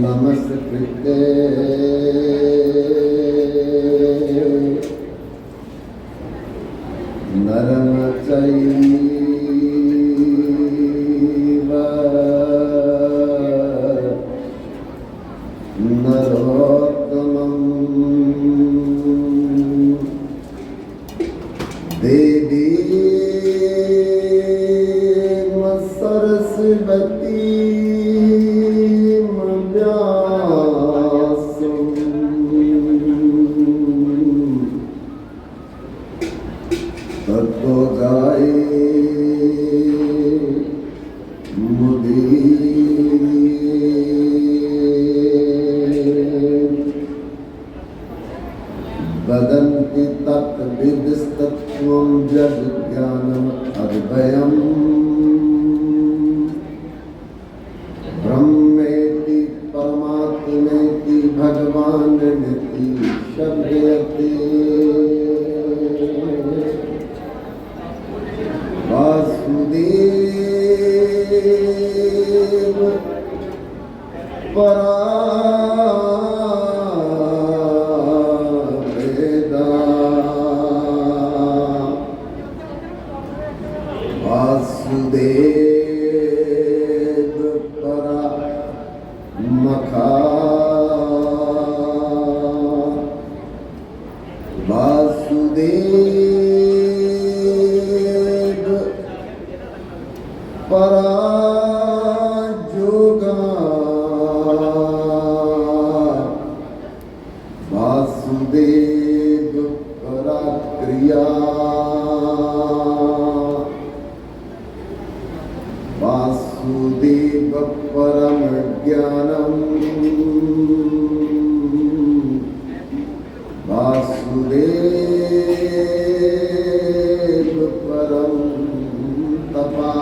नमस्कृते नरं चैव नरोत्तमं देवीं सरस्वतीं व्यासं ततो वदन्ति तत्विदस्तत्त्वं जगज्ञानम् अद्वयम् ब्रह्मेति परमात्मेति भगवानिति शब्दयते वासुदेव परा वासुदेव परा मखा वासुदेव परा जोगा वासुदेव परा क्रिया वासुदेव परम ज्ञानम् वासुदेव परम तपा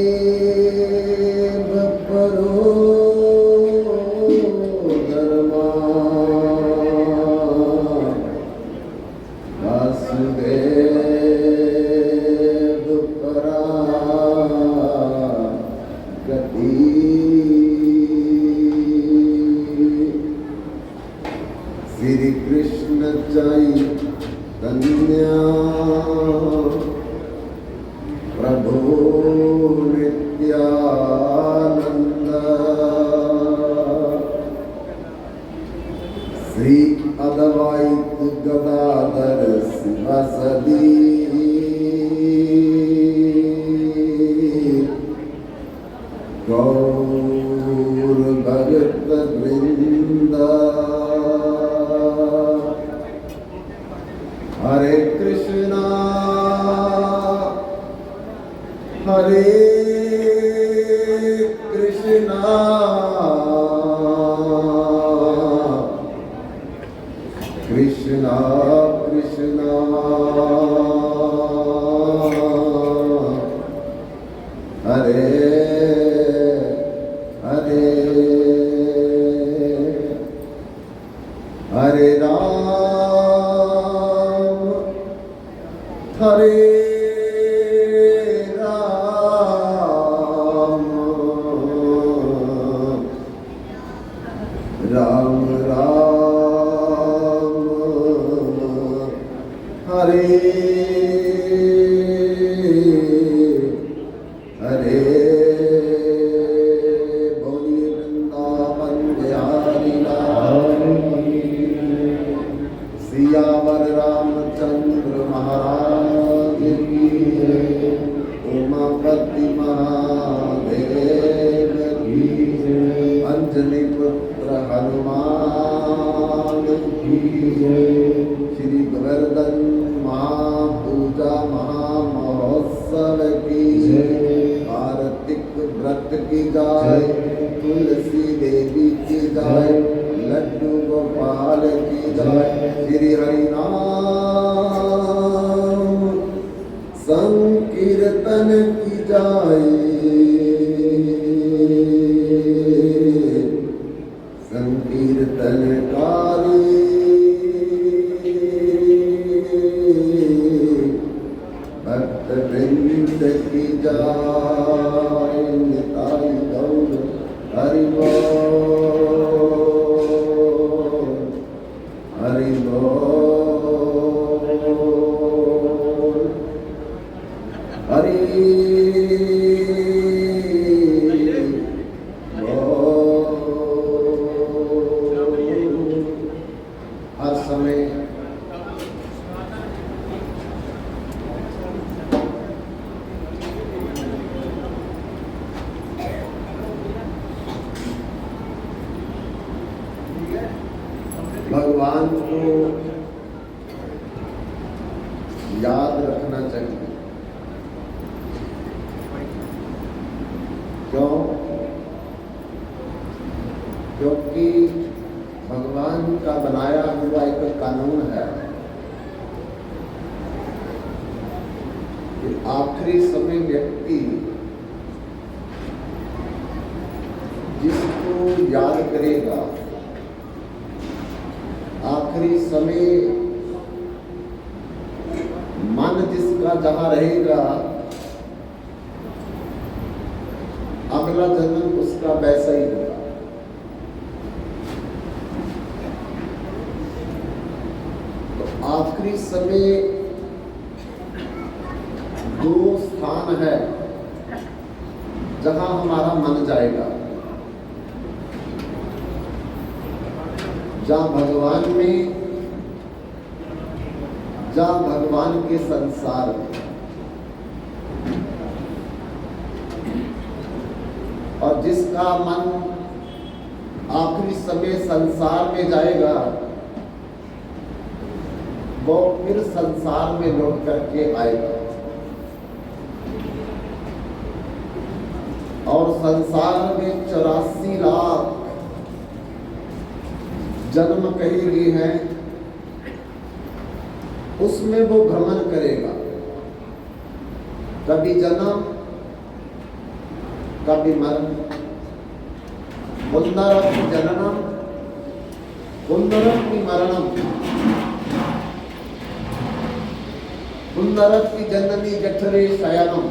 वासुदेव परो धर्मा वासुदेव परा गति श्री कृष्ण चैतन्य प्रभु नित्यानंद श्री अद्वैत गदाधर शिवासदि गौर भगत वृंद हरे कृष्णा कृष्णा कृष्णा हरे हरे हरे राम हरे राम राम हरे हरे बोलिए वृंदावन बिहारी लाल सियावर रामचंद्र महाराज की जय। उमापति महादेव की जय। अंजनी पुत्र हनुमान की जय। श्री गोवर्धन महापूजा महामहोत्सव की जय। कार्तिक व्रत की जय। तुलसी देवी की जय। लड्डू गोपाल की जय। श्री हरिनाम संकीर्तन की जय। संकीर्तनकारी हर समय भगवान को याद रखना चाहिए। क्यों? क्योंकि भगवान का बनाया हुआ एक कानून है कि आखिरी समय व्यक्ति जिसको याद करेगा, आखिरी समय मन जिसका जहां रहेगा, अगला जन्म उसका वैसा ही होगा। तो आखिरी समय दो स्थान है जहां हमारा मन जाएगा, जहां भगवान में, जहां भगवान के संसार में। और जिसका मन आखिरी समय संसार में जाएगा, वो फिर संसार में लौट करके आएगा और संसार में 84 लाख जन्म कही गए हैं, उसमें वो भ्रमण करेगा। कभी जन्म, कभी मरण। पुनरपि जननम पुनरपि मरणम पुनरपि जननी जठरे शयनम।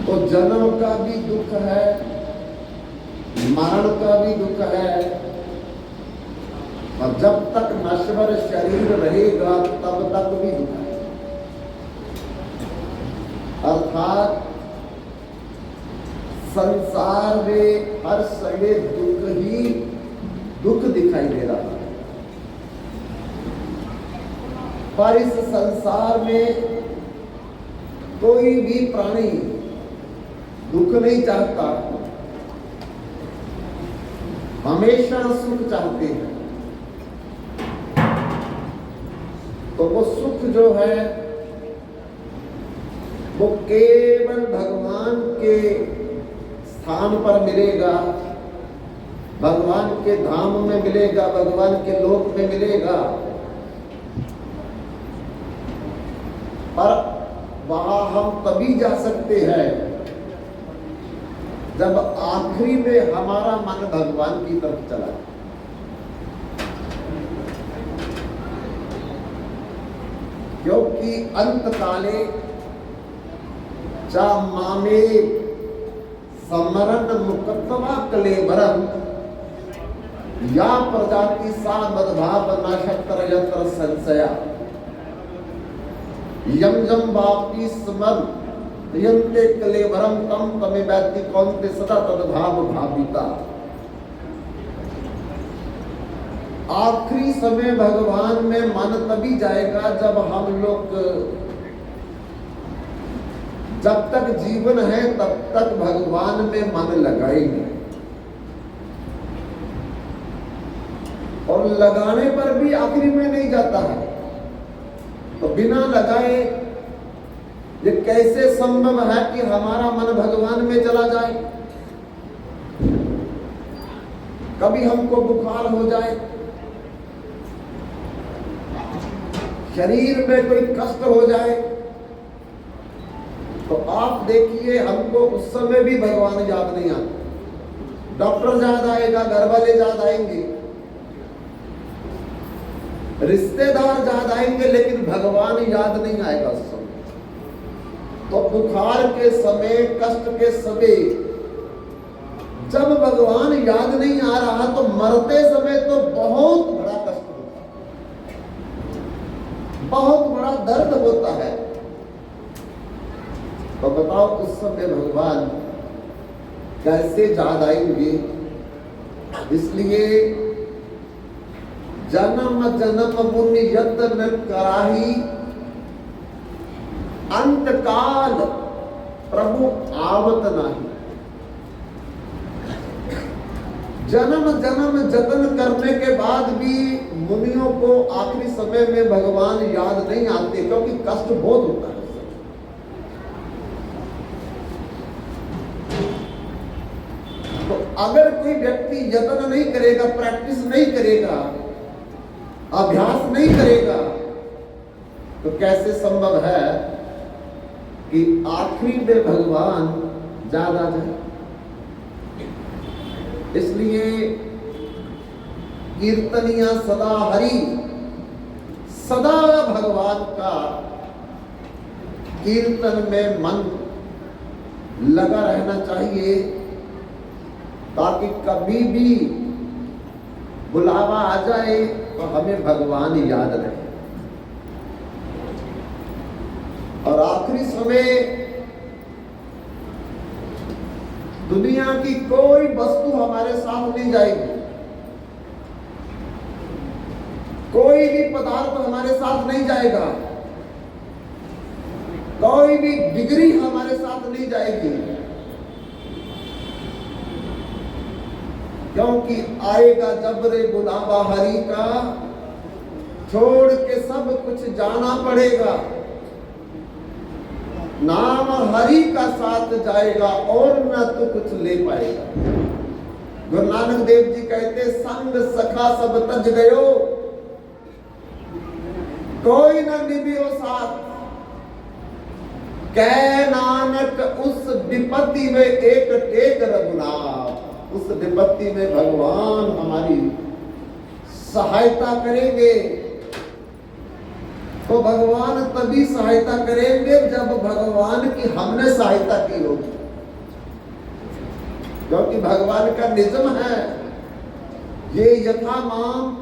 तो जन्म का भी दुख है, मरण का भी दुख है, और जब तक नश्वर शरीर रहेगा तब तक भी दुख है। अर्थात संसार में हर समय दुख ही दुख दिखाई दे रहा है। पर इस संसार में कोई भी प्राणी दुख नहीं चाहता, हमेशा सुख चाहते हैं। तो वो सुख जो है वो केवल भगवान के स्थान पर मिलेगा, भगवान के धाम में मिलेगा, भगवान के लोक में मिलेगा। पर वहां हम तभी जा सकते हैं जब आखिरी में हमारा मन भगवान की तरफ चला। क्योंकि अंत काले चा मामे समरण मुकत्तवा कलेबरम या प्रजाति सा मदभाव नाशक्तर यत्र संशया यम जम वापी स्मर यन्ते कलेबरम तम तमे वैति कौन्ते सदा तद्भाव भाविता। आखिरी समय भगवान में मन तभी जाएगा जब हम लोग, जब तक जीवन है तब तक भगवान में मन लगाएंगे, और लगाने पर भी आखिरी में नहीं जाता है। तो बिना लगाए ये कैसे संभव है कि हमारा मन भगवान में चला जाए? कभी हमको बुखार हो जाए, शरीर में कोई कष्ट हो जाए, तो आप देखिए हमको उस समय भी भगवान याद नहीं आता। डॉक्टर याद आएगा, घर वाले याद आएंगे, रिश्तेदार याद आएंगे, लेकिन भगवान याद नहीं आएगा उस समय। तो बुखार के समय, कष्ट के समय जब भगवान याद नहीं आ रहा तो मरते समय तो बहुत बड़ा कष्ट होता है, बहुत बड़ा दर्द होता है। तो बताओ उस समय भगवान कैसे याद आएंगे। इसलिए जन्म जन्म मुनि यत्न कराही, अंतकाल प्रभु आवत नाही। जन्म जन्म जतन करने के बाद भी मुनियों को आखिरी समय में भगवान याद नहीं आते, क्योंकि कष्ट बहुत होता है। तो अगर कोई व्यक्ति यत्न नहीं करेगा, प्रैक्टिस नहीं करेगा, अभ्यास नहीं करेगा, तो कैसे संभव है कि आखिरी में भगवान याद आ जाए। इसलिए कीर्तनिया सदा हरि, सदा भगवान का कीर्तन में मन लगा रहना चाहिए, ताकि कभी भी बुलावा आ जाए तो हमें भगवान याद रहे। और आखिरी समय दुनिया की कोई वस्तु हमारे साथ नहीं जाएगी, कोई भी पदार्थ हमारे साथ नहीं जाएगा, कोई भी डिग्री हमारे साथ नहीं जाएगी, क्योंकि आएगा जब रे बुलावा हरि का, छोड़ के सब कुछ जाना पड़ेगा। नाम हरि का साथ जाएगा और न तो कुछ ले पाएगा। गुरु नानक देव जी कहते संग सखा सब तज गयो, कोई न निभियो साथ। कै नानक उस विपत्ति में एक टेक रघुनाथ, उस विपत्ति में भगवान हमारी सहायता करेंगे। तो भगवान तभी सहायता करेंगे जब भगवान की हमने सहायता की होगी, क्योंकि भगवान का निजम है, ये यथा माम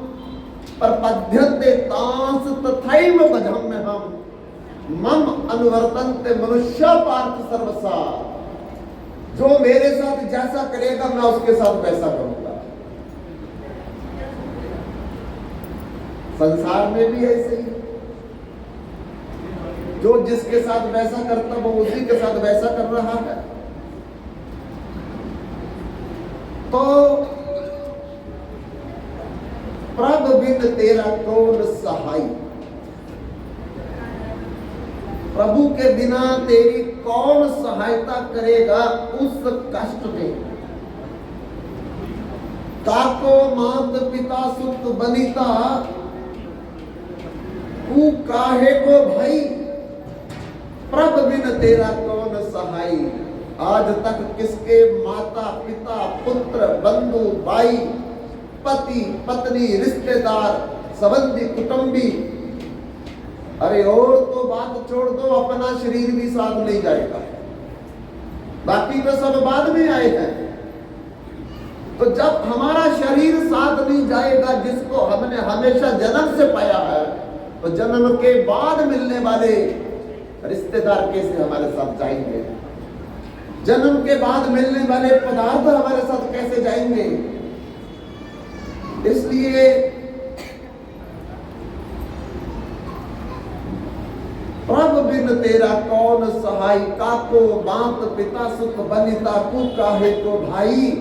प्रपद्यते तांस तथैव भजम में हम, मम अनुवर्तन्ते मनुष्य पार्थ सर्वसा। जो मेरे साथ जैसा करेगा मैं उसके साथ वैसा करूंगा। संसार में भी ऐसे ही, जो जिसके साथ वैसा करता वो उसी के साथ वैसा कर रहा है। तो प्रभु बिन तेरा कौन सहाय, प्रभु के बिना तेरी कौन सहायता करेगा उस कष्ट में। काको मात पिता सुत बनिता, तू काहे को भाई, प्रभु बिन तेरा कौन सहाय। आज तक किसके माता पिता पुत्र बंधु भाई पति पत्नी रिश्तेदार संबंधी कुटुंबी, अरे और तो बात छोड़ दो, अपना शरीर भी साथ नहीं जाएगा, बाकी तो सब बाद में आए हैं। तो जब हमारा शरीर साथ नहीं जाएगा, जिसको हमने हमेशा जन्म से पाया है, तो जन्म के बाद मिलने वाले रिश्तेदार कैसे हमारे साथ जाएंगे, जन्म के बाद मिलने वाले पदार्थ हमारे साथ कैसे जाएंगे। इसलिए प्रभु बिन तेरा कौन सहाय, काको मात पिता सुख बनिता, तू काहे को भाई।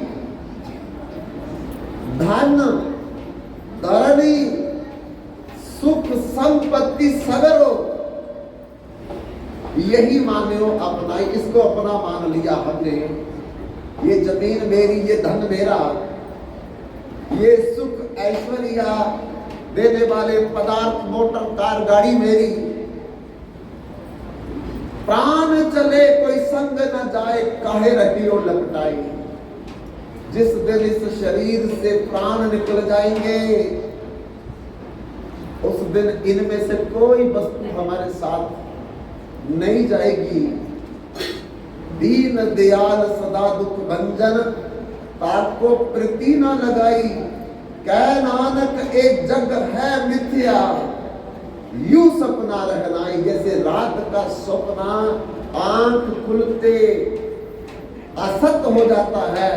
धन धरणी सुख संपत्ति सगरो, यही मानो अपना, इसको अपना मान लिया हमने। ये जमीन मेरी, ये धन मेरा, ये सुख ऐश्वर्य देने वाले पदार्थ मोटर कार गाड़ी मेरी। प्राण चले कोई संग न जाए, काहे रहियो लपटाई। जिस दिन इस शरीर से प्राण निकल जाएंगे, उस दिन इनमें से कोई वस्तु हमारे साथ नहीं जाएगी। दीन दयाल सदा दुख भंजन, ताको प्रीति न लगाई, कह नानक एक जग है मिथ्या, यूं सपना रहनाई। जैसे रात का सपना आंख खुलते असत हो जाता है,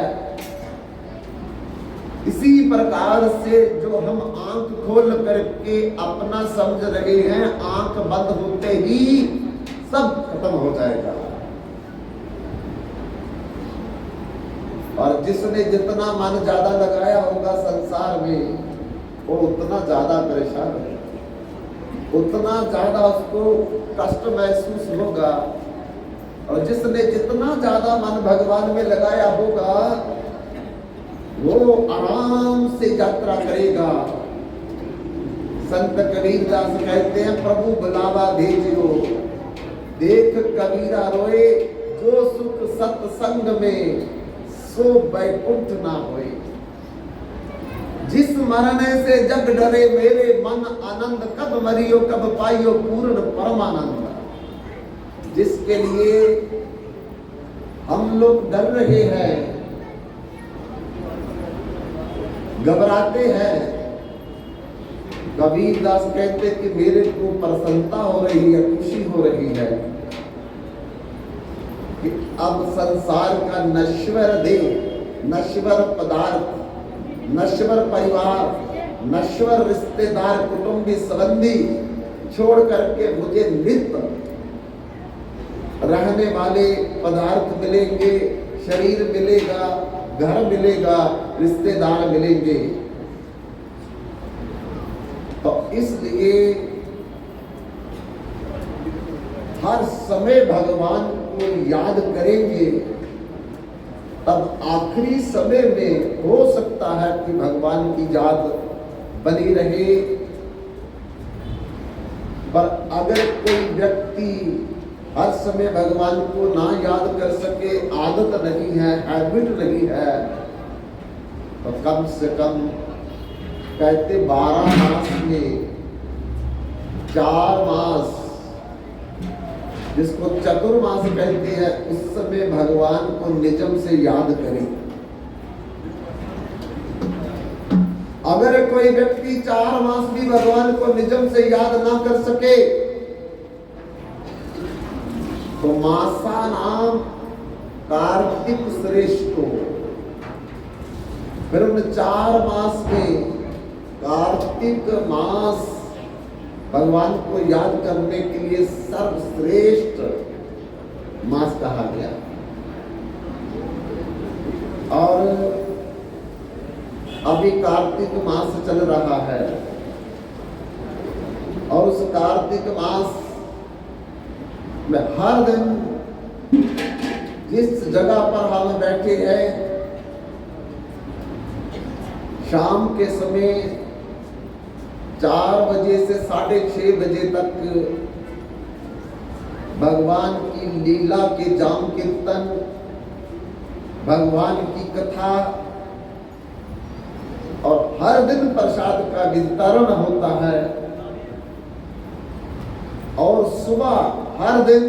इसी प्रकार से जो हम आंख खोल करके अपना समझ रहे हैं, आंख बंद होते ही सब खत्म हो जाएगा। और जिसने जितना मन ज्यादा लगाया होगा संसार में, वो उतना ज्यादा परेशान है, उतना ज्यादा उसको कष्ट महसूस होगा। और जिसने जितना ज्यादा मन भगवान में लगाया होगा, वो आराम से यात्रा करेगा। संत कबीरदास कहते हैं, प्रभु बुलावा भेजियो, देख कबीरा रोए, जो सुख सत्संग में सो बैकुंठ ना होए। जिस मरने से जग डरे मेरे मन आनंद, कब मरियो कब पाइयो पूर्ण परमानंद। जिसके लिए हम लोग डर रहे हैं, घबराते हैं, कबीरदास कहते कि मेरे को प्रसन्नता हो रही है, खुशी हो रही है कि अब संसार का नश्वर देह, नश्वर पदार्थ, नश्वर परिवार, नश्वर रिश्तेदार, कुटुंबी संबंधी छोड़ करके मुझे नित्य रहने वाले पदार्थ मिलेंगे, शरीर मिलेगा, घर मिलेगा, रिश्तेदार मिलेंगे। तो इसलिए हर समय भगवान को याद करेंगे, तब आखिरी समय में हो सकता है कि भगवान की याद बनी रहे। पर अगर कोई व्यक्ति हर समय भगवान को ना याद कर सके, आदत नहीं है, हैबिट नहीं है, तो कम से कम कहते 12 मास में 4 मास, जिसको चतुर्मास कहते हैं, उस समय भगवान को निजम से याद करें। अगर कोई व्यक्ति 4 मास भी भगवान को निजम से याद ना कर सके, तो मासा नाम कार्तिक श्रेष्ठ हो। फिर उन 4 मास में कार्तिक मास भगवान को याद करने के लिए सर्वश्रेष्ठ मास कहा गया। और अभी कार्तिक मास चल रहा है, और उस कार्तिक मास में हर दिन जिस जगह पर हम बैठे हैं, शाम के समय 4 बजे से 6:30 बजे तक भगवान की लीला के जाम कीर्तन, भगवान की कथा, और हर दिन प्रसाद का वितरण होता है। और सुबह हर दिन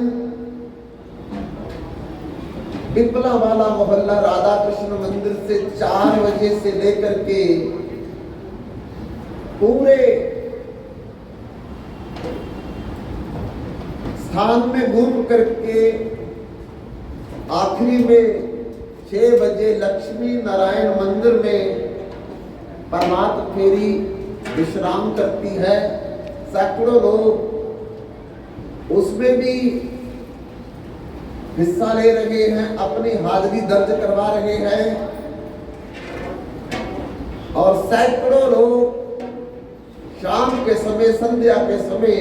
पिपला वाला मोहल्ला राधा कृष्ण मंदिर से 4 बजे से लेकर के पूरे स्थान में घूम करके आखिरी में 6 बजे लक्ष्मी नारायण मंदिर में प्रभात फेरी विश्राम करती है। सैकड़ों लोग उसमें भी हिस्सा ले रहे हैं, अपनी हाजिरी दर्ज करवा रहे हैं, और सैकड़ों लोग शाम के समय, संध्या के समय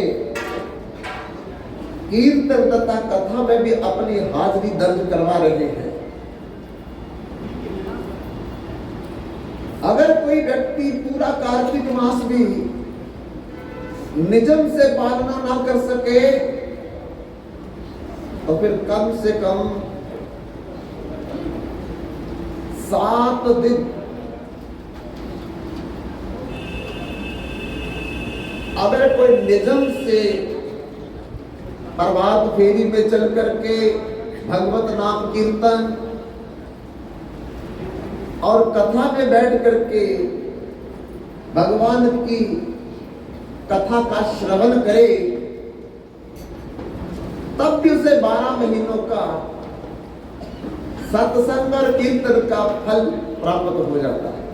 कीर्तन तथा कथा में भी अपनी हाजिरी दर्ज करवा रहे हैं। अगर कोई व्यक्ति पूरा कार्तिक मास भी निजम से पालना ना कर सके, तो फिर कम से कम 7 दिन अगर कोई निजम से प्रभात फेरी में चल करके भगवत नाम कीर्तन और कथा में बैठ करके भगवान की कथा का श्रवण करे, तब भी उसे 12 महीनों का सत्संग और कीर्तन का फल प्राप्त हो जाता है।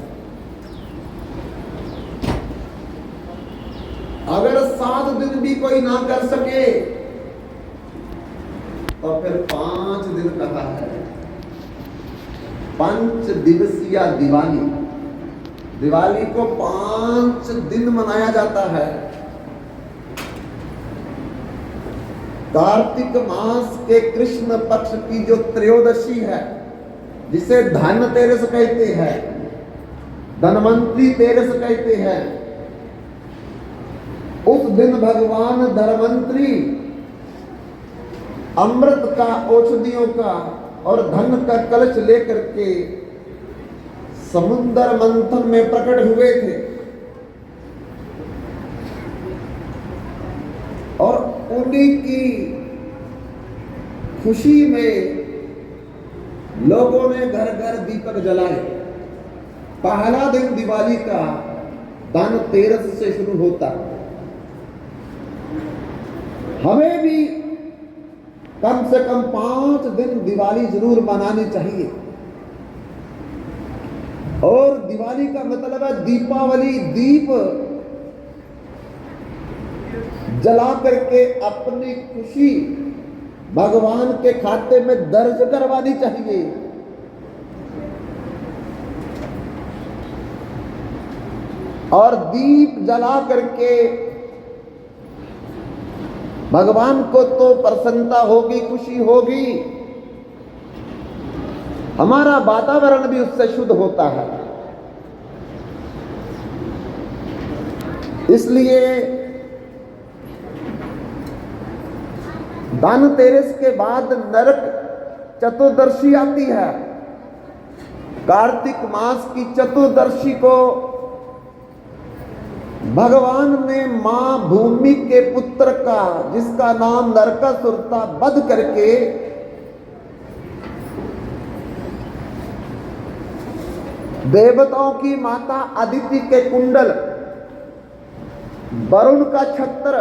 अगर 7 दिन भी कोई ना कर सके तो फिर 5 दिन कहा है, 5 दिवसीय दिवाली। दिवाली को 5 दिन मनाया जाता है। कार्तिक मास के कृष्ण पक्ष की जो त्रयोदशी है, जिसे धनतेरस कहते हैं, धनवंतरी तेरस कहते हैं, उस दिन भगवान धनवंतरी अमृत का, औषधियों का और धन का कलश लेकर के समुद्र मंथन में प्रकट हुए थे और उन्हीं की खुशी में लोगों ने घर घर दीपक जलाए। पहला दिन दिवाली का धनतेरस से शुरू होता है। हमें भी कम से कम 5 दिन दिवाली जरूर मनानी चाहिए। और दिवाली का मतलब है दीपावली, दीप जला करके अपनी खुशी भगवान के खाते में दर्ज करवानी चाहिए। और दीप जला करके भगवान को तो प्रसन्नता होगी, खुशी होगी, हमारा वातावरण भी उससे शुद्ध होता है। इसलिए धनतेरस के बाद नरक चतुर्दशी आती है। कार्तिक मास की चतुर्दशी को भगवान ने मां भूमि के पुत्र का, जिसका नाम नरकासुर था, वध करके देवताओं की माता अदिति के कुंडल, वरुण का छत्र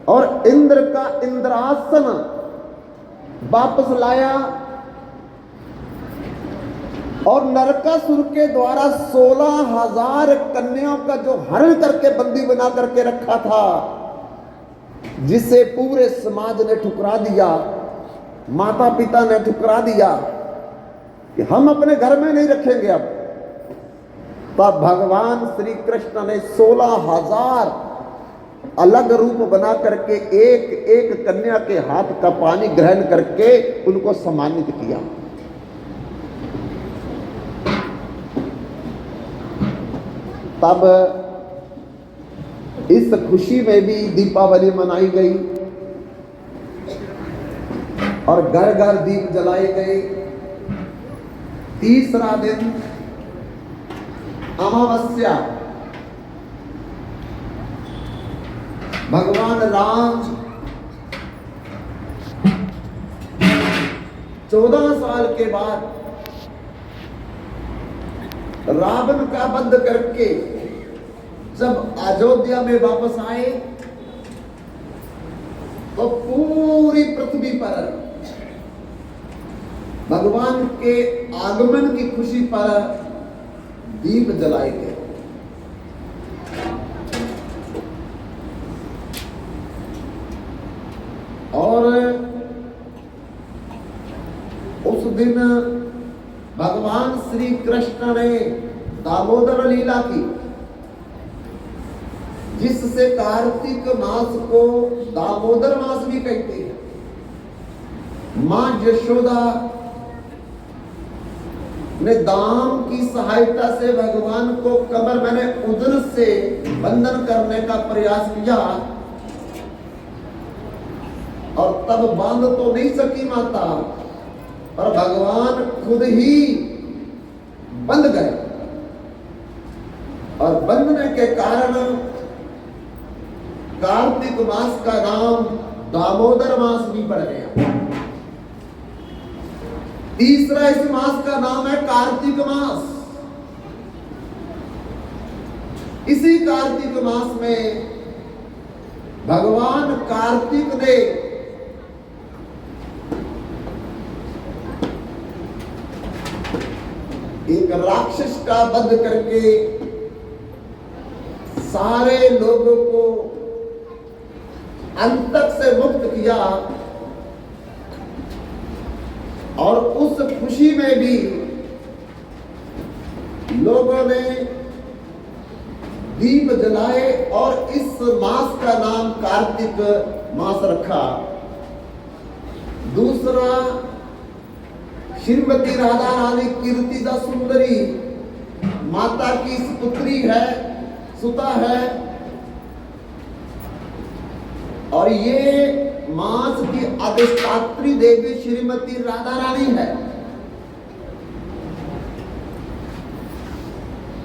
और इंद्र का इंद्रासन वापस लाया और नरकासुर के द्वारा 16,000 कन्याओं का जो हरण करके बंदी बना करके रखा था, जिसे पूरे समाज ने ठुकरा दिया, माता पिता ने ठुकरा दिया कि हम अपने घर में नहीं रखेंगे अब, तब भगवान श्री कृष्ण ने 16,000 अलग रूप बना करके एक एक कन्या के हाथ का पानी ग्रहण करके उनको सम्मानित किया। तब इस खुशी में भी दीपावली मनाई गई और घर घर दीप जलाए गए। तीसरा दिन अमावस्या, भगवान राम 14 साल के बाद रावण का वध करके जब अयोध्या में वापस आए तो पूरी पृथ्वी पर भगवान के आगमन की खुशी पर दीप जलाए गए। और उस दिन भगवान श्री कृष्ण ने दामोदर लीला की, जिससे कार्तिक मास को दामोदर मास भी कहते हैं। मां यशोदा ने दाम की सहायता से भगवान को कमर मैंने उदर से बंधन करने का प्रयास किया और तब बांध तो नहीं सकी माता, पर भगवान खुद ही बंध गए और बंधने के कारण कार्तिक मास का नाम दामोदर मास भी पड़ गया। तीसरा इस मास का नाम है कार्तिक मास। इसी कार्तिक मास में भगवान कार्तिक ने एक राक्षस का वध करके सारे लोगों को अंतक से मुक्त किया, और उस खुशी में भी लोगों ने दीप जलाए और इस मास का नाम कार्तिक मास रखा। दूसरा, श्रीमती राधा रानी कीर्तिदा सुंदरी माता की पुत्री है, सुता है, और ये मास की अधिष्ठात्री देवी श्रीमती राधा रानी है।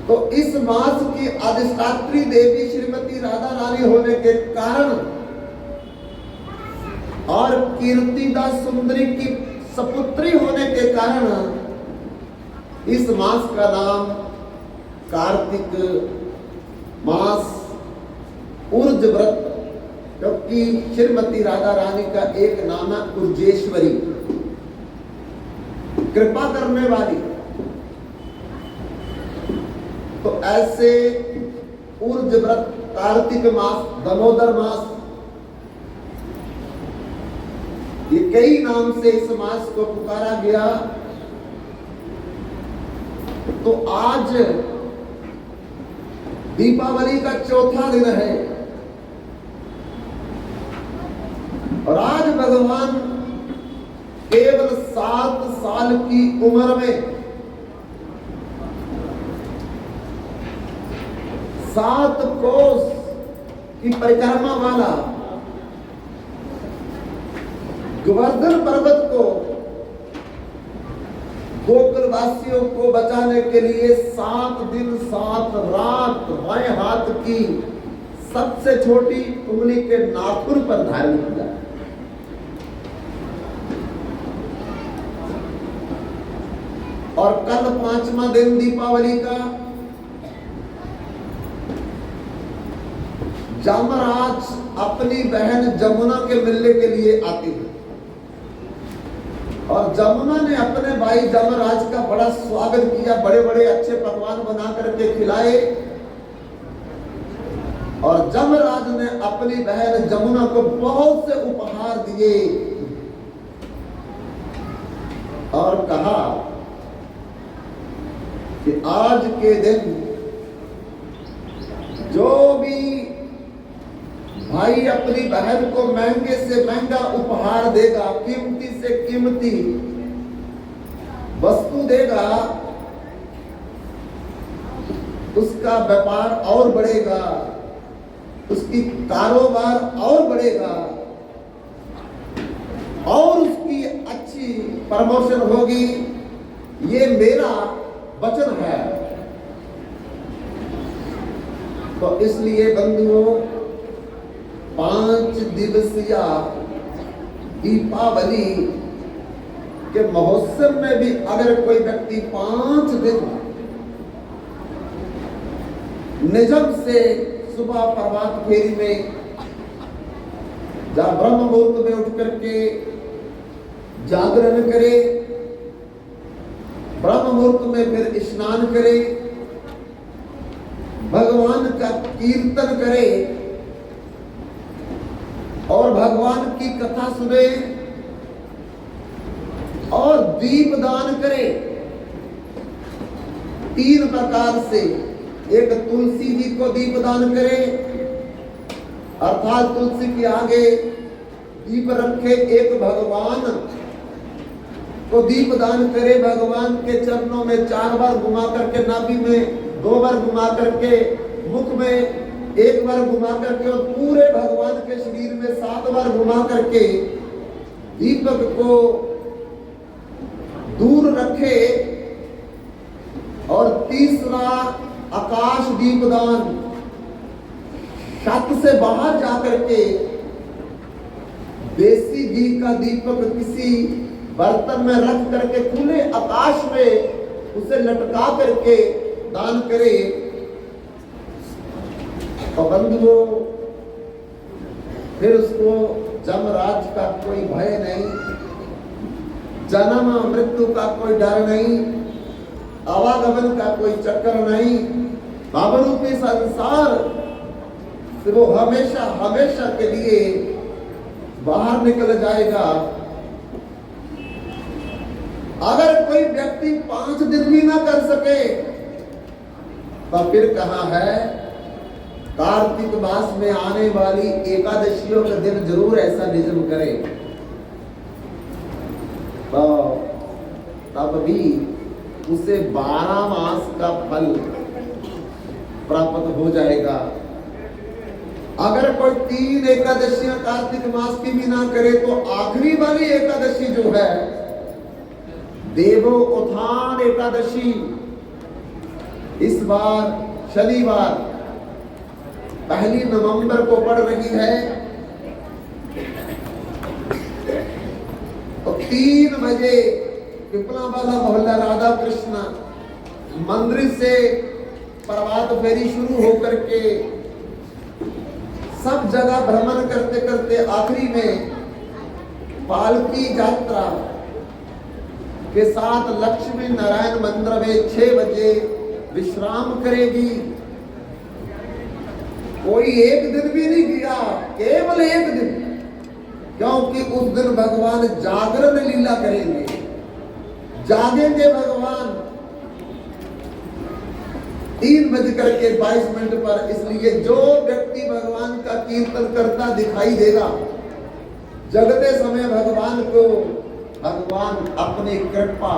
तो इस मास की अधिष्ठात्री देवी श्रीमती राधा रानी होने के कारण और कीर्तिदा सुंदरी की सपुत्री होने के कारण इस मास का नाम कार्तिक मास, उर्ज व्रत, क्योंकि श्रीमती राधा रानी का एक नाम है उर्जेश्वरी, कृपा करने वाली। तो ऐसे उर्ज व्रत, कार्तिक मास, दामोदर मास, ये कई नाम से इस मास को पुकारा गया। तो आज दीपावली का चौथा दिन है, और आज भगवान केवल 7 साल की उम्र में 7 कोस की परिक्रमा वाला गोवर्धन पर्वत को गोकुलवासियों को बचाने के लिए 7 दिन 7 रात बाएं हाथ की सबसे छोटी उंगली के नाखून पर धारण किया। और कल 5वां दिन दीपावली का, जमराज अपनी बहन जमुना के मिलने के लिए आती है, और जमुना ने अपने भाई जमराज का बड़ा स्वागत किया, बड़े बड़े अच्छे पकवान बना करके खिलाए, और जमराज ने अपनी बहन जमुना को बहुत से उपहार दिए और कहा कि आज के दिन जो भी भाई अपनी बहन को महंगे से महंगा उपहार देगा, कीमती से कीमती वस्तु देगा, उसका व्यापार और बढ़ेगा, उसकी कारोबार और बढ़ेगा, और उसकी अच्छी प्रमोशन होगी। ये मेरा वचन है। तो इसलिए बंधुओं, 5 दिवसीय दीपावली के महोत्सव में भी अगर कोई व्यक्ति 5 दिन निजम से सुबह प्रभात फेरी में जहां ब्रह्म मुहूर्त में उठ करके जागरण करे, ब्रह्म मुहूर्त में फिर स्नान करे, भगवान का कीर्तन करे और भगवान की कथा सुने और दीप दान करे 3 प्रकार से। एक तुलसी जी को दीप दान करे, अर्थात तुलसी के आगे दीप रखे। एक भगवान को दीप दान करे, भगवान के चरणों में 4 बार घुमा करके, नाभि में 2 बार घुमा करके, मुख में 1 बार घुमा करके, और पूरे भगवान के शरीर में 7 बार घुमा करके दीपक को दूर रखे। और तीसरा, आकाश दीपदान, छत से बाहर जाकर के देसी घी का दीपक किसी बर्तन में रख करके खुले आकाश में उसे लटका करके दान करे, तो बंधुओं फिर उसको जमराज का कोई भय नहीं, जन्म मृत्यु का कोई डर नहीं, आवागमन का कोई चक्कर नहीं। बाबरूपी संसार से वो हमेशा हमेशा के लिए बाहर निकल जाएगा। अगर कोई व्यक्ति 5 दिन भी ना कर सके तो फिर कहाँ है, कार्तिक मास में आने वाली एकादशियों के दिन जरूर ऐसा नियम करे, तो तब भी उसे 12 मास का फल प्राप्त हो जाएगा। अगर कोई 3 एकादशियां कार्तिक मास की भी ना करे तो आखिरी वाली एकादशी जो है देवो उत्थान एकादशी, इस बार शनिवार 1 नवंबर को पड़ रही है, तो 3 बजे पिपलावाला मोहल्ला राधा कृष्ण मंदिर से प्रभात फेरी शुरू होकर के सब जगह भ्रमण करते करते आखिरी में पालकी यात्रा के साथ लक्ष्मी नारायण मंदिर में 6 बजे विश्राम करेगी। कोई एक दिन भी नहीं किया, केवल एक दिन, क्योंकि उस दिन भगवान जागरण लीला करेंगे, जागेंगे भगवान 3:22 पर। इसलिए जो व्यक्ति भगवान का कीर्तन करता दिखाई देगा, जगते समय भगवान को भगवान अपनी कृपा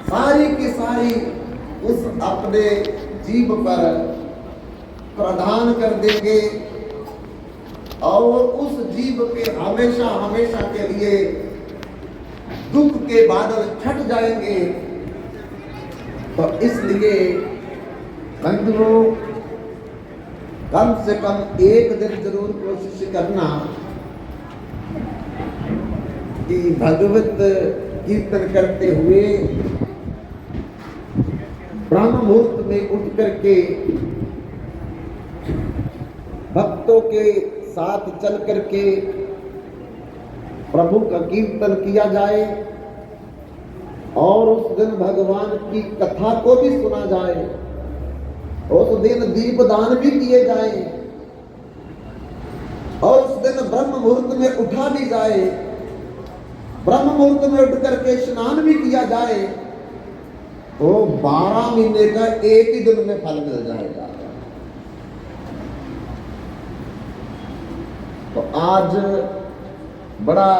सारी की सारी उस अपने जीव पर प्रदान कर देंगे और उस जीव के हमेशा हमेशा के लिए दुख के बादल छट जाएंगे। तो इसलिए बंधुओं कम से कम एक दिन जरूर कोशिश करना कि भगवत कीर्तन करते हुए ब्रह्म मुहूर्त में उठ करके भक्तों के साथ चल करके प्रभु का कीर्तन किया जाए और उस दिन भगवान की कथा को भी सुना जाए, उस दिन दीपदान भी किए जाए और उस दिन ब्रह्म मुहूर्त में उठा भी जाए, ब्रह्म मुहूर्त में उठ करके स्नान भी किया जाए, तो 12 महीने का एक ही दिन में फल मिल जाएगा। तो आज बड़ा